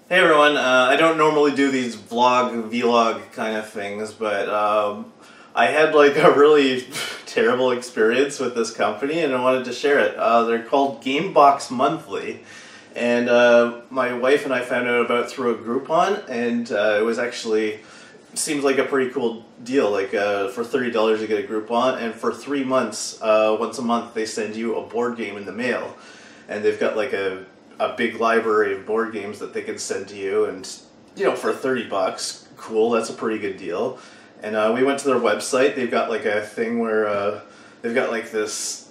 Hey everyone, I don't normally do these vlog kind of things, but I had like a really terrible experience with this company and I wanted to share it. They're called Gamebox Monthly, and my wife and I found out about it through a Groupon, and it was actually, seems like a pretty cool deal. Like for $30 you get a Groupon, and for 3 months, once a month they send you a board game in the mail, and they've got like a big library of board games that they can send to you, and for $30, cool, that's a pretty good deal. And we went to their website. They've got like a thing where they've got like this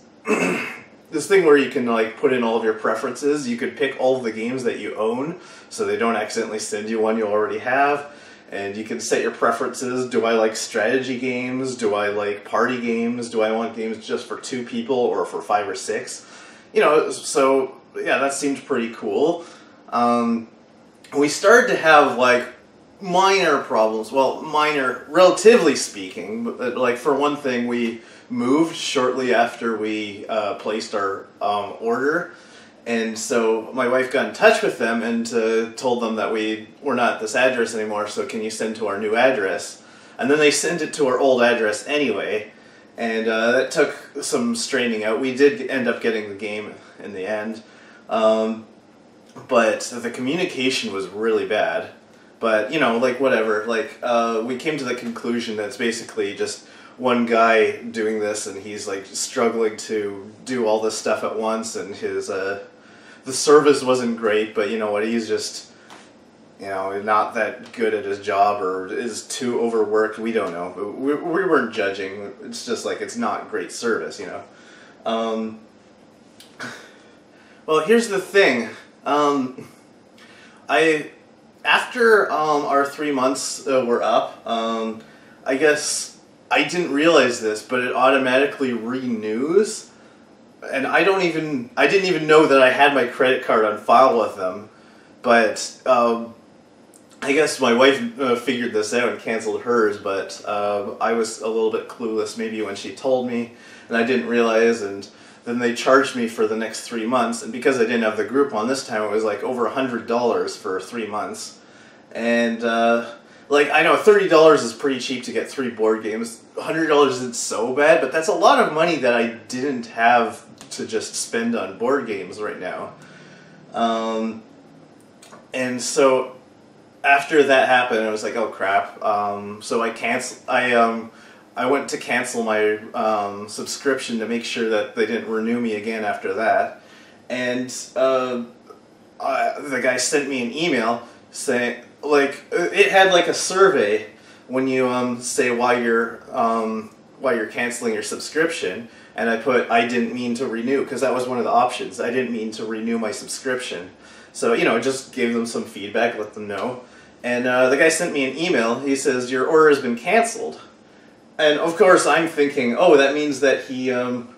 this thing where you can like put in all of your preferences. You could pick all of the games that you own, so they don't accidentally send you one you already have. And you can set your preferences. Do I like strategy games? Do I like party games? Do I want games just for 2 people or for 5 or 6? So yeah, that seemed pretty cool. We started to have like minor problems. Well, minor, relatively speaking. But like for one thing, we moved shortly after we placed our order, and so my wife got in touch with them and told them that we're not at this address anymore. So can you send to our new address? And then they sent it to our old address anyway. And that took some straining out. We did end up getting the game in the end. But the communication was really bad. But, like, whatever. Like, we came to the conclusion that it's basically just one guy doing this, and he's, like, struggling to do all this stuff at once, and his, the service wasn't great, but you know what, he's just, not that good at his job, or is too overworked. We don't know. We weren't judging. It's just, like, it's not great service, Well, here's the thing. After our 3 months were up, I guess I didn't realize this, but it automatically renews, and I didn't even know that I had my credit card on file with them. But I guess my wife figured this out and canceled hers, but I was a little bit clueless maybe when she told me, and I didn't realize, and then they charged me for the next 3 months, and because I didn't have the Groupon this time, it was like over $100 for 3 months. And like, I know $30 is pretty cheap to get 3 board games. $100 isn't so bad, but that's a lot of money that I didn't have to just spend on board games right now. And so after that happened, I was like, oh crap. So I went to cancel my subscription to make sure that they didn't renew me again after that. And the guy sent me an email saying, like, it had like a survey when you say why you're canceling your subscription, and I put I didn't mean to renew, because that was one of the options. I didn't mean to renew my subscription. So just gave them some feedback, let them know. And the guy sent me an email. He says, your order has been canceled. And of course I'm thinking, oh, that means that he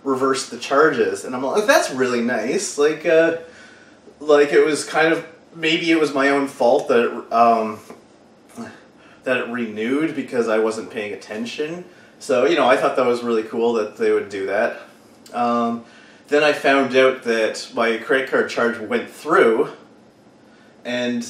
reversed the charges. And I'm like, that's really nice. Like it was kind of, maybe it was my own fault that it renewed because I wasn't paying attention. So, I thought that was really cool that they would do that. Then I found out that my credit card charge went through, and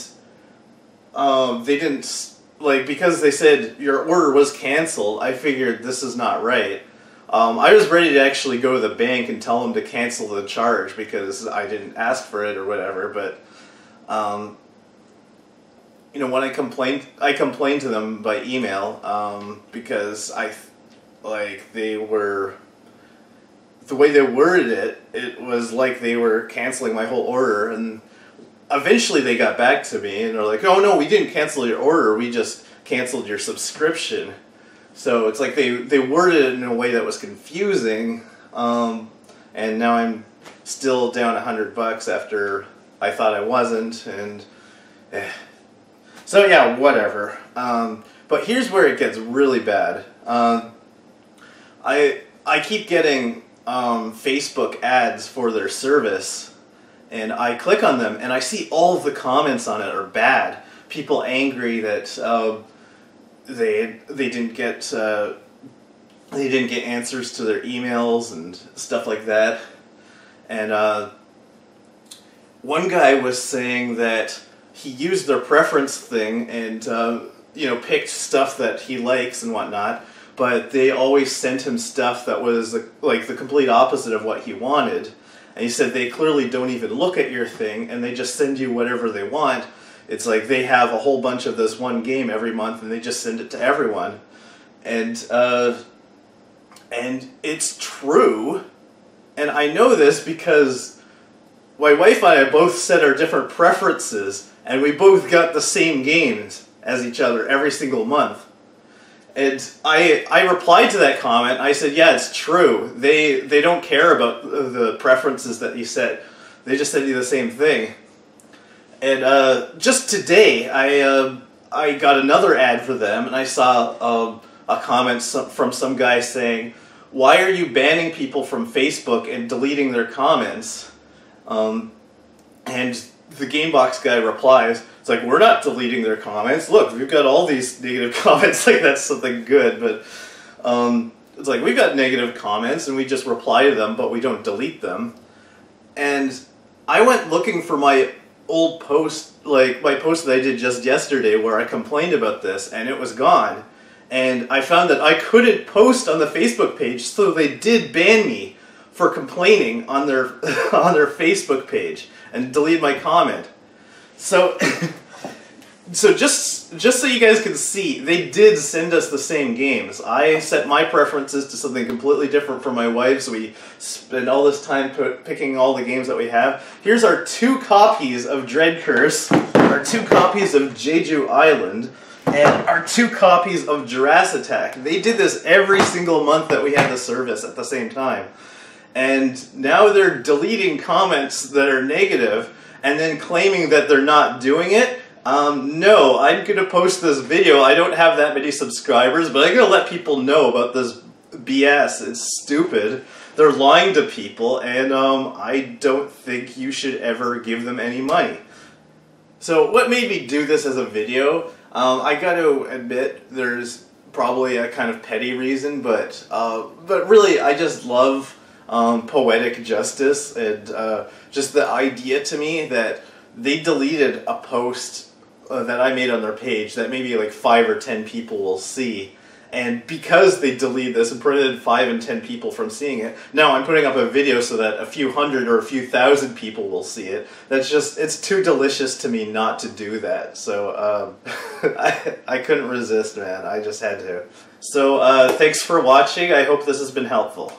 they didn't, like, because they said your order was canceled, I figured this is not right. I was ready to actually go to the bank and tell them to cancel the charge because I didn't ask for it or whatever, but when I complained to them by email, because the way they worded it, it was like they were canceling my whole order, and eventually they got back to me and they're like, oh no, we didn't cancel your order, we just canceled your subscription. So it's like they worded it in a way that was confusing, and now I'm still down $100 after I thought I wasn't, and so yeah, whatever. But here's where it gets really bad. I keep getting Facebook ads for their service, and I click on them and I see all of the comments on it are bad. People angry that they didn't get answers to their emails and stuff like that. And one guy was saying that he used their preference thing and you know, picked stuff that he likes and whatnot, but they always sent him stuff that was like the complete opposite of what he wanted. And he said they clearly don't even look at your thing, and they just send you whatever they want. It's like they have a whole bunch of this one game every month, and they just send it to everyone. And it's true, and I know this because my wife and I both set our different preferences, and we both got the same games as each other every single month. And I replied to that comment. I said, yeah, it's true. They don't care about the preferences that you set. They just send you the same thing. And just today, I got another ad for them, and I saw a comment from some guy saying, why are you banning people from Facebook and deleting their comments? And the Gamebox guy replies, it's like, we're not deleting their comments. Look, we've got all these negative comments. Like, that's something good, but it's like, we've got negative comments and we just reply to them, but we don't delete them. And I went looking for my old post, like my post that I did just yesterday where I complained about this, and it was gone. And I found that I couldn't post on the Facebook page, so they did ban me for complaining on their on their Facebook page and delete my comment. So, just so you guys can see, they did send us the same games. I set my preferences to something completely different from my wife's. We spend all this time picking all the games that we have. Here's our 2 copies of Dread Curse, our 2 copies of Jeju Island, and our 2 copies of Jurassic Attack. They did this every single month that we had the service at the same time. And now they're deleting comments that are negative and then claiming that they're not doing it. No, I'm going to post this video. I don't have that many subscribers, but I'm going to let people know about this BS. It's stupid. They're lying to people, and I don't think you should ever give them any money. So what made me do this as a video? I got to admit there's probably a kind of petty reason, but really I just love poetic justice, and just the idea to me that they deleted a post that I made on their page that maybe like 5 or 10 people will see, and because they deleted this and prevented 5 and 10 people from seeing it, now I'm putting up a video so that a few hundred or a few thousand people will see it. That's just, it's too delicious to me not to do that. So I couldn't resist, man. I just had to. So thanks for watching. I hope this has been helpful.